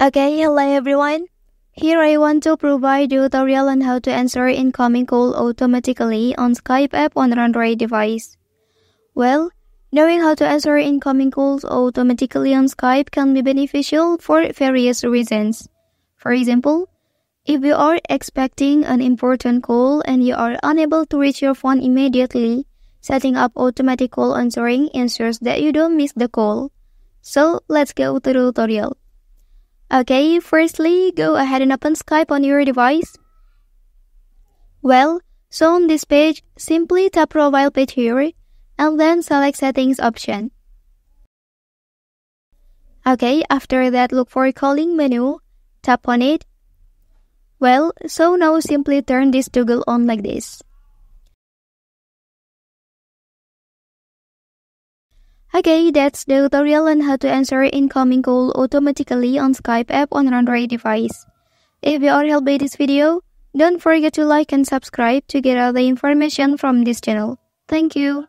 Okay, hello everyone. Here I want to provide a tutorial on how to answer incoming call automatically on Skype app on Android device. Well, knowing how to answer incoming calls automatically on Skype can be beneficial for various reasons. For example, if you are expecting an important call and you are unable to reach your phone immediately, setting up automatic call answering ensures that you don't miss the call. So, let's go to the tutorial. Okay, firstly, go ahead and open Skype on your device. Well, so on this page, simply tap Profile page here, and then select Settings option. Okay, after that, look for Calling menu, tap on it. Well, so now simply turn this toggle on like this. Okay, that's the tutorial on how to answer incoming call automatically on Skype app on Android device. If you are helped by this video, don't forget to like and subscribe to get all the information from this channel. Thank you.